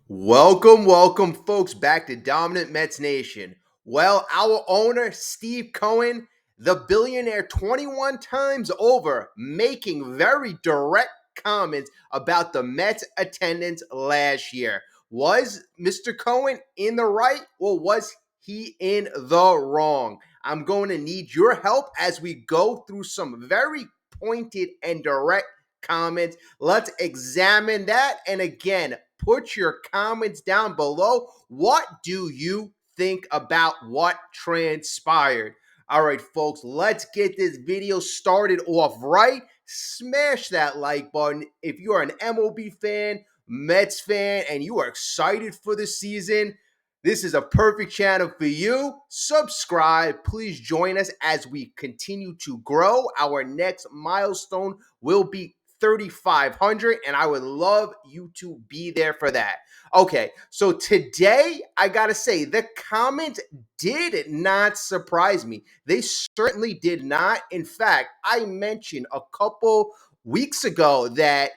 Welcome, folks, back to Dominant Mets Nation. Well, our owner, Steve Cohen, the billionaire 21 times over, making very direct comments about the Mets' attendance last year. Was Mr. Cohen in the right or was he in the wrong? I'm going to need your help as we go through some very pointed and direct comments. Let's examine that. And again, put your comments down below. What do you think about what transpired? All right, folks, let's get this video started off right. Smash that like button. If you are an MLB fan, Mets fan, and you are excited for the season, this is a perfect channel for you. Subscribe. Please join us as we continue to grow. Our next milestone will be 3,500, and I would love you to be there for that. Okay, so today I gotta say the comments did not surprise me. They certainly did not. In fact, I mentioned a couple weeks ago that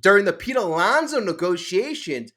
during the Pete Alonso negotiations,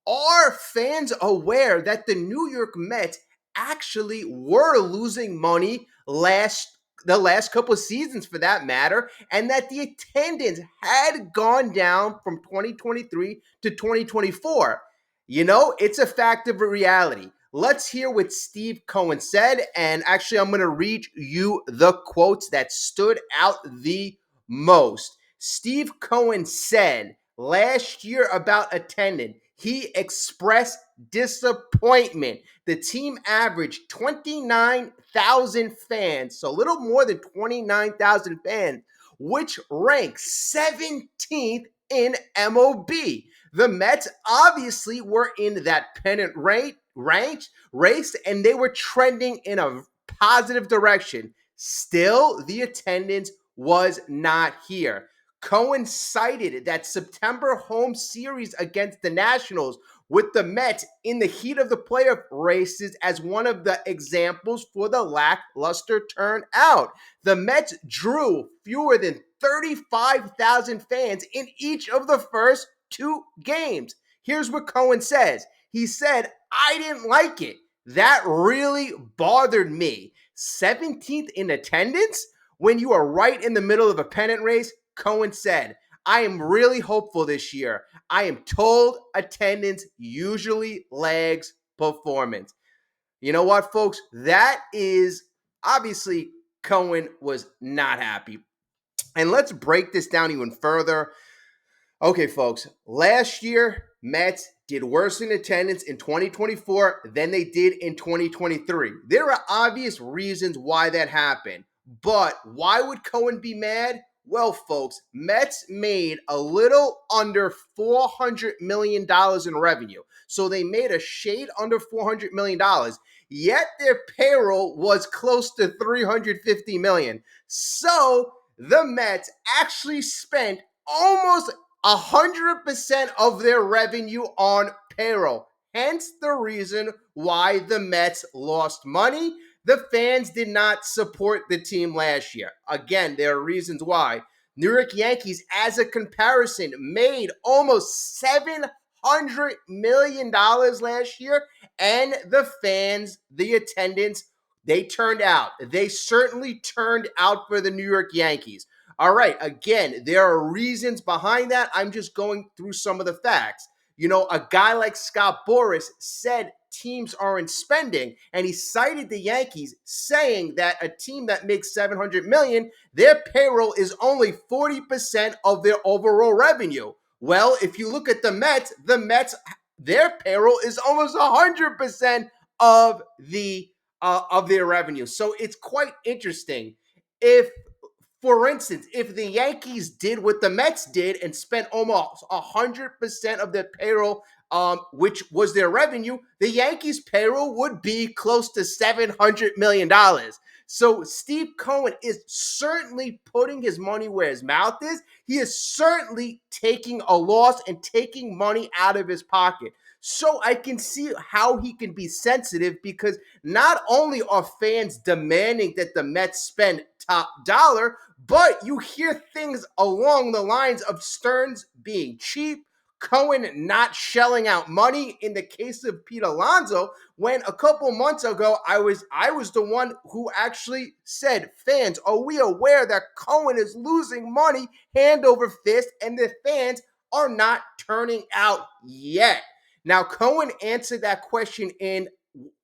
are fans aware that the New York Mets actually were losing money the last couple of seasons for that matter, and that the attendance had gone down from 2023 to 2024? You know, it's a fact of reality. Let's hear what Steve Cohen said, and actually I'm going to read you the quotes that stood out the most. Steve Cohen said last year about attendance, he expressed disappointment. The team averaged 29,000 fans, so a little more than 29,000 fans, which ranks 17th in MLB. The Mets obviously were in that pennant race, and they were trending in a positive direction. Still, the attendance was not here. Cohen cited that September home series against the Nationals with the Mets in the heat of the playoff races as one of the examples for the lackluster turnout. The Mets drew fewer than 35,000 fans in each of the first two games. Here's what Cohen says. He said, "I didn't like it. That really bothered me. 17th in attendance when you are right in the middle of a pennant race." Cohen said, "I am really hopeful this year. I am told attendance usually lags performance." You know what, folks? That is obviously Cohen was not happy. And let's break this down even further. Okay, folks, last year, Mets did worse in attendance in 2024 than they did in 2023. There are obvious reasons why that happened. But why would Cohen be mad? Well, folks, Mets made a little under $400 million in revenue. So they made a shade under $400 million. Yet their payroll was close to $350 million. So the Mets actually spent almost 100% of their revenue on payroll. Hence the reason why the Mets lost money. The fans did not support the team last year. Again, there are reasons why. New York Yankees, as a comparison, made almost $700 million last year, and the fans, the attendance, they turned out. They certainly turned out for the New York Yankees. All right, again, there are reasons behind that. I'm just going through some of the facts. You know, a guy like Scott Boras said teams aren't spending, and he cited the Yankees saying that a team that makes $700 million, their payroll is only 40% of their overall revenue. Well, if you look at the Mets, their payroll is almost 100% of their revenue. So it's quite interesting. If For instance, if the Yankees did what the Mets did and spent almost 100% of their payroll, which was their revenue, the Yankees' payroll would be close to $700 million. So Steve Cohen is certainly putting his money where his mouth is. He is certainly taking a loss and taking money out of his pocket. So I can see how he can be sensitive, because not only are fans demanding that the Mets spend top dollar, but you hear things along the lines of Stearns being cheap, Cohen not shelling out money in the case of Pete Alonso, when a couple months ago I was the one who actually said, fans, are we aware that Cohen is losing money hand over fist and the fans are not turning out yet? Now, Cohen answered that question in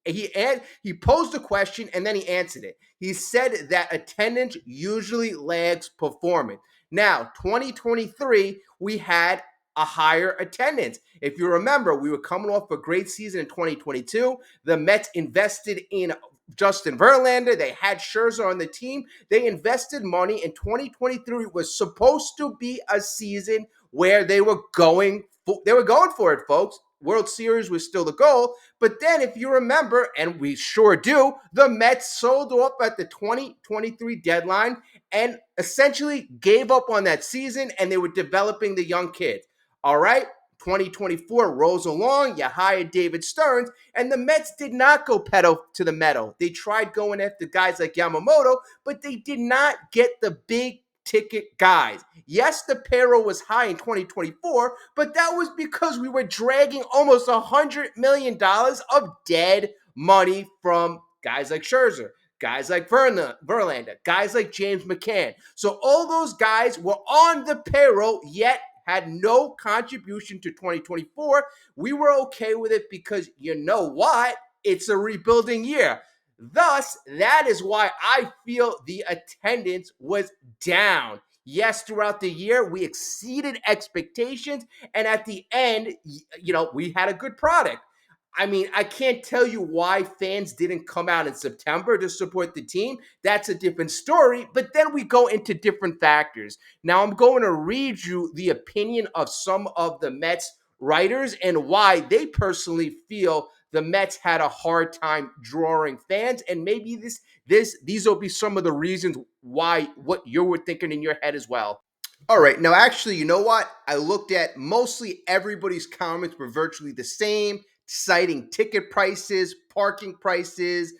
he posed a question and then he answered it. He said that attendance usually lags performance. Now, 2023, we had a higher attendance. If you remember, we were coming off a great season in 2022. The Mets invested in Justin Verlander. They had Scherzer on the team. They invested money, and 2023 was supposed to be a season where they were going for it, folks. World Series was still the goal. But then, if you remember, and we sure do, the Mets sold off at the 2023 deadline and essentially gave up on that season, and they were developing the young kids. All right, 2024 rolls along. You hired David Stearns, and the Mets did not go pedal to the metal. They tried going after guys like Yamamoto, but they did not get the big ticket guys. Yes, the payroll was high in 2024, but that was because we were dragging almost $100 million of dead money from guys like Scherzer, guys like Verlander, guys like James McCann. So all those guys were on the payroll, yet had no contribution to 2024. We were okay with it because you know what? It's a rebuilding year. Thus, that is why I feel the attendance was down. Yes, throughout the year, we exceeded expectations. And at the end, we had a good product. I mean, I can't tell you why fans didn't come out in September to support the team. That's a different story. But then we go into different factors. Now, I'm going to read you the opinion of some of the Mets writers and why they personally feel the Mets had a hard time drawing fans. And maybe these will be some of the reasons why what you were thinking in your head as well. All right. Now, actually, you know what? I looked at mostly everybody's comments were virtually the same, citing ticket prices, parking prices,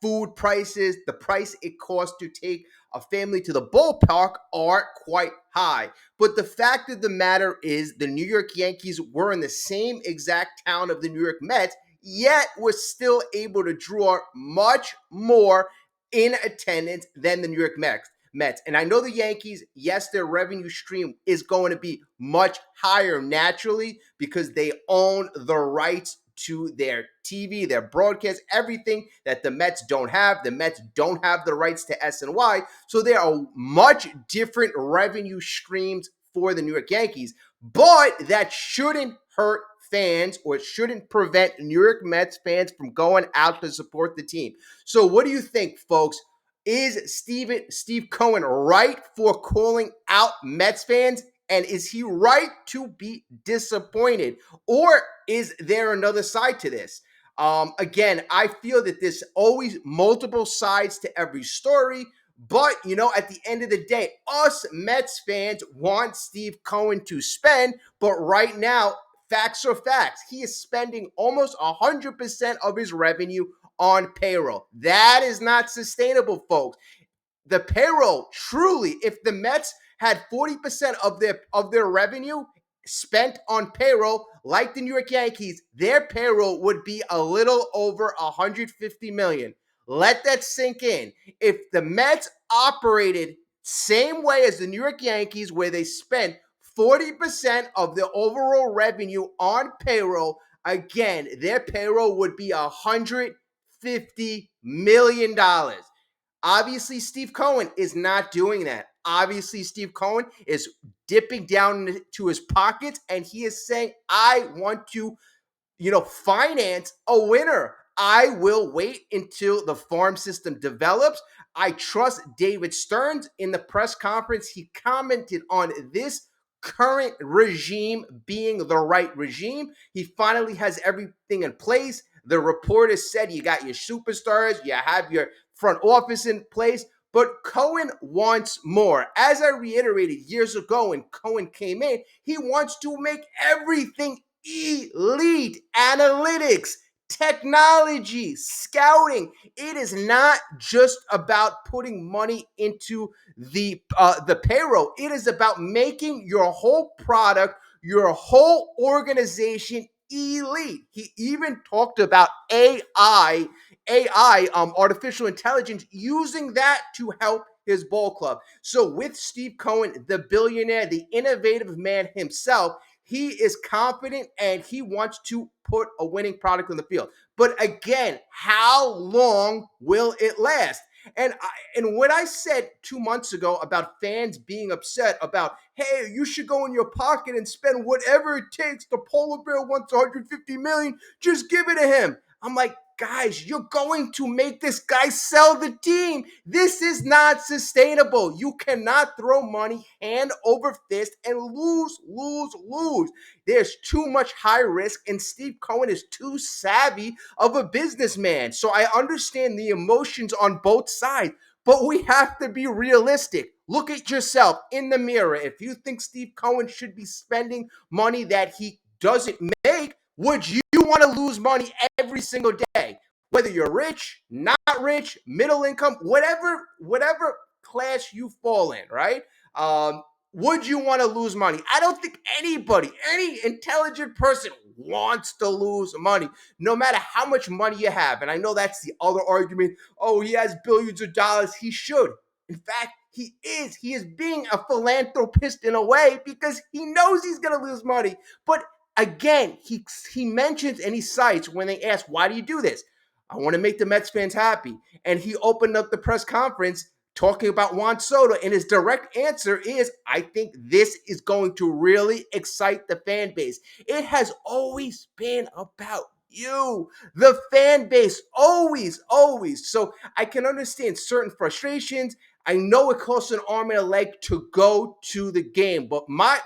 food prices. The price it costs to take a family to the ballpark are quite high. But the fact of the matter is the New York Yankees were in the same exact town of the New York Mets, yet was still able to draw much more in attendance than the New York Mets. And I know the Yankees, yes, their revenue stream is going to be much higher naturally because they own the rights to their TV, their broadcast, everything that the Mets don't have. The Mets don't have the rights to SNY. So there are much different revenue streams for the New York Yankees. But that shouldn't hurt fans or it shouldn't prevent New York Mets fans from going out to support the team. So what do you think, folks? Is Steve Cohen right for calling out Mets fans? And is he right to be disappointed? Or is there another side to this? Again, I feel that there's always multiple sides to every story. But, at the end of the day, us Mets fans want Steve Cohen to spend. But right now, facts are facts. He is spending almost 100% of his revenue on payroll. That is not sustainable, folks. The payroll, truly, if the Mets had 40% of their revenue spent on payroll, like the New York Yankees, their payroll would be a little over 150 million. Let that sink in. If the Mets operated same way as the New York Yankees, where they spent 40% of the overall revenue on payroll, again, their payroll would be $150 million. Obviously, Steve Cohen is not doing that. Obviously, Steve Cohen is dipping down into his pockets and he is saying, I want to, finance a winner. I will wait until the farm system develops. I trust David Stearns. In the press conference, he commented on this current regime being the right regime. He finally has everything in place. The reporter said you got your superstars, you have your front office in place, but Cohen wants more. As I reiterated years ago when Cohen came in, he wants to make everything elite. Analytics, technology, scouting. It is not just about putting money into the payroll. It is about making your whole product your whole organization elite. He even talked about artificial intelligence, using that to help his ball club. So with Steve Cohen, the billionaire, the innovative man himself, he is confident and he wants to put a winning product on the field. But again, how long will it last? And when I said 2 months ago about fans being upset about, hey, you should go in your pocket and spend whatever it takes. The polar bear wants 150 million. Just give it to him. I'm like, guys, you're going to make this guy sell the team. This is not sustainable. You cannot throw money hand over fist and lose, lose, lose. There's too much high risk, and Steve Cohen is too savvy of a businessman. So I understand the emotions on both sides, but we have to be realistic. Look at yourself in the mirror. If you think Steve Cohen should be spending money that he doesn't make, would you want to lose money every single day? Whether you're rich, not rich, middle income, whatever class you fall in, right? Would you want to lose money? I don't think anybody, any intelligent person wants to lose money, no matter how much money you have. And I know that's the other argument. Oh, he has billions of dollars. He should. In fact, he is. He is being a philanthropist in a way because he knows he's going to lose money. But again, he mentions and he cites when they ask, why do you do this? I want to make the Mets fans happy. And he opened up the press conference talking about Juan Soto, and his direct answer is, I think this is going to really excite the fan base. It has always been about you, the fan base, always, always. So I can understand certain frustrations. I know it costs an arm and a leg to go to the game, but my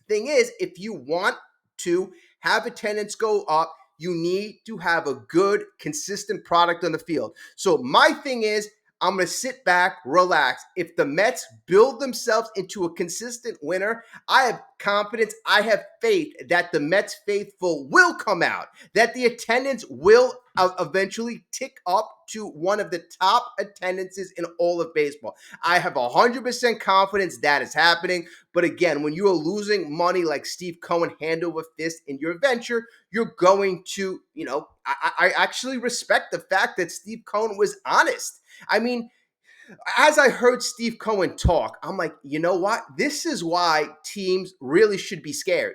thing is, if you want to have attendance go up, you need to have a good, consistent product on the field. So my thing is, I'm going to sit back, relax. If the Mets build themselves into a consistent winner, I have confidence, I have faith that the Mets faithful will come out, that the attendance will eventually tick up to one of the top attendances in all of baseball. I have 100% confidence that is happening. But again, when you are losing money like Steve Cohen hand over fist in your venture, you're going to, I actually respect the fact that Steve Cohen was honest. I mean, as I heard Steve Cohen talk, I'm like, you know what? This is why teams really should be scared.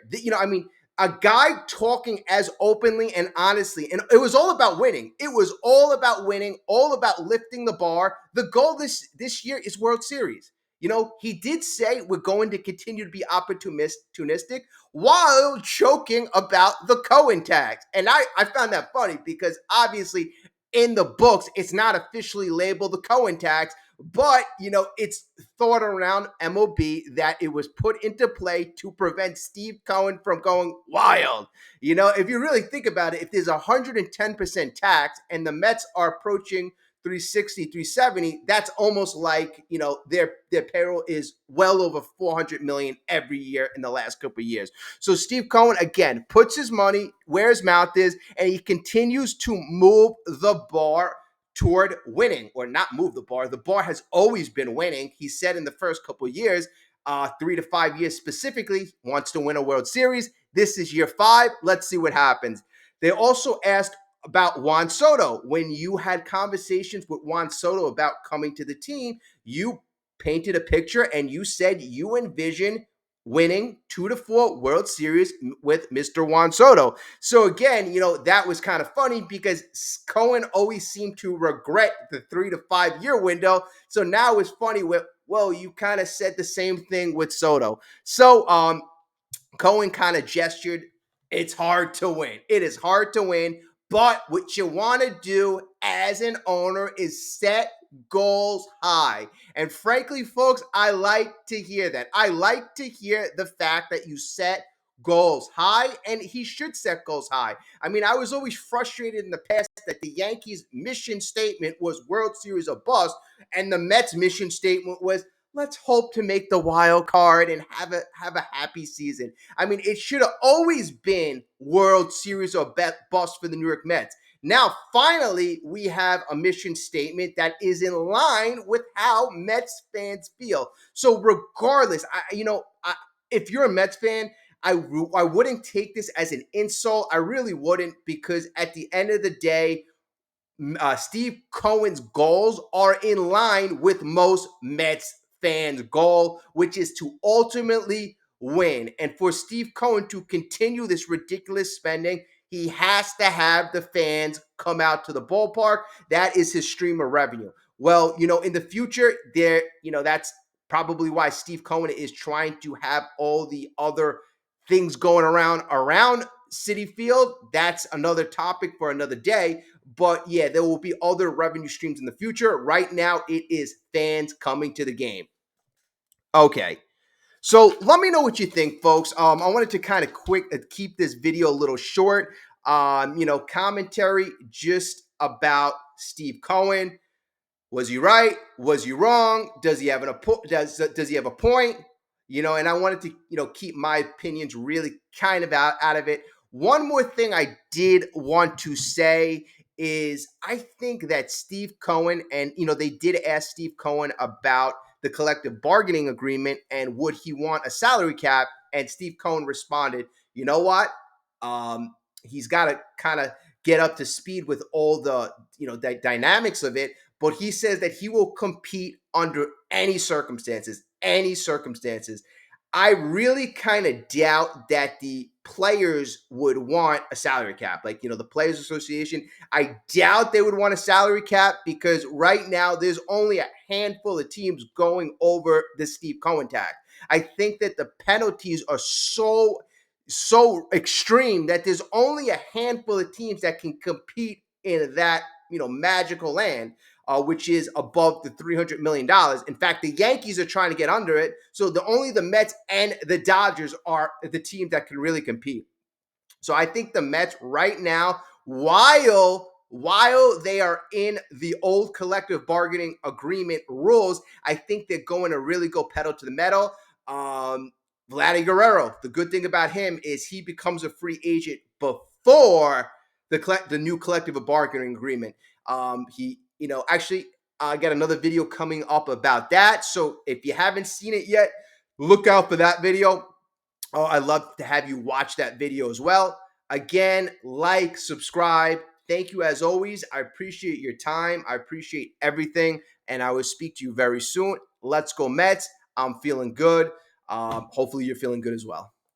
A guy talking as openly and honestly, and it was all about winning. It was all about winning, all about lifting the bar. The goal this year is World Series. He did say we're going to continue to be opportunistic while joking about the Cohen tax. And I found that funny because obviously in the books, it's not officially labeled the Cohen tax, but, it's thought around MLB that it was put into play to prevent Steve Cohen from going wild. If you really think about it, if there's 110% tax and the Mets are approaching 360, 370, that's almost like, their payroll is well over 400 million every year in the last couple of years. So Steve Cohen, again, puts his money where his mouth is, and he continues to move the bar toward winning, or not move the bar. The bar has always been winning. He said in the first couple of years, 3 to 5 years specifically, wants to win a World Series. This is year 5. Let's see what happens. They also asked about Juan Soto. When you had conversations with Juan Soto about coming to the team, you painted a picture and you said you envision winning 2 to 4 World Series with Mr. Juan Soto. So again, that was kind of funny because Cohen always seemed to regret the 3 to 5 year window. So now it's funny well, you kind of said the same thing with Soto. So Cohen kind of gestured, it's hard to win. It is hard to win. But what you want to do as an owner is set goals high. And frankly, folks, I like to hear that. I like to hear the fact that you set goals high, and he should set goals high. I mean, I was always frustrated in the past that the Yankees' mission statement was World Series or bust, and the Mets' mission statement was, let's hope to make the wild card and have a happy season. I mean, it should have always been World Series or bust for the New York Mets. Now, finally, we have a mission statement that is in line with how Mets fans feel. So regardless, if you're a Mets fan, I wouldn't take this as an insult. I really wouldn't, because at the end of the day, Steve Cohen's goals are in line with most Mets fans' goal, which is to ultimately win. And for Steve Cohen to continue this ridiculous spending, he has to have the fans come out to the ballpark. That is his stream of revenue. Well, in the future, that's probably why Steve Cohen is trying to have all the other things going around City Field. That's another topic for another day. But yeah, there will be other revenue streams in the future. Right now, it is fans coming to the game. Okay. So let me know what you think, folks. I wanted to kind of keep this video a little short. Commentary just about Steve Cohen. Was he right? Was he wrong? Does he have does he have a point? And I wanted to keep my opinions really kind of out of it. One more thing I did want to say is I think that Steve Cohen, and they did ask Steve Cohen about the collective bargaining agreement and would he want a salary cap, and Steve Cohen responded, you know what? He's got to kind of get up to speed with all the the dynamics of it, but he says that he will compete under any circumstances. Any circumstances. I really kind of doubt that the players would want a salary cap. Like, the Players Association, I doubt they would want a salary cap, because right now there's only a handful of teams going over the Steve Cohen tag. I think that the penalties are so extreme that there's only a handful of teams that can compete in that magical land, which is above the $300 million. In fact, the Yankees are trying to get under it. So only the Mets and the Dodgers are the team that can really compete. So I think the Mets right now, while they are in the old collective bargaining agreement rules, I think they're going to really go pedal to the metal. Vladdy Guerrero, the good thing about him is he becomes a free agent before the new collective bargaining agreement. Actually, I got another video coming up about that. So if you haven't seen it yet, look out for that video. Oh, I'd love to have you watch that video as well. Again, like, subscribe. Thank you as always. I appreciate your time. I appreciate everything. And I will speak to you very soon. Let's go Mets. I'm feeling good. Hopefully you're feeling good as well.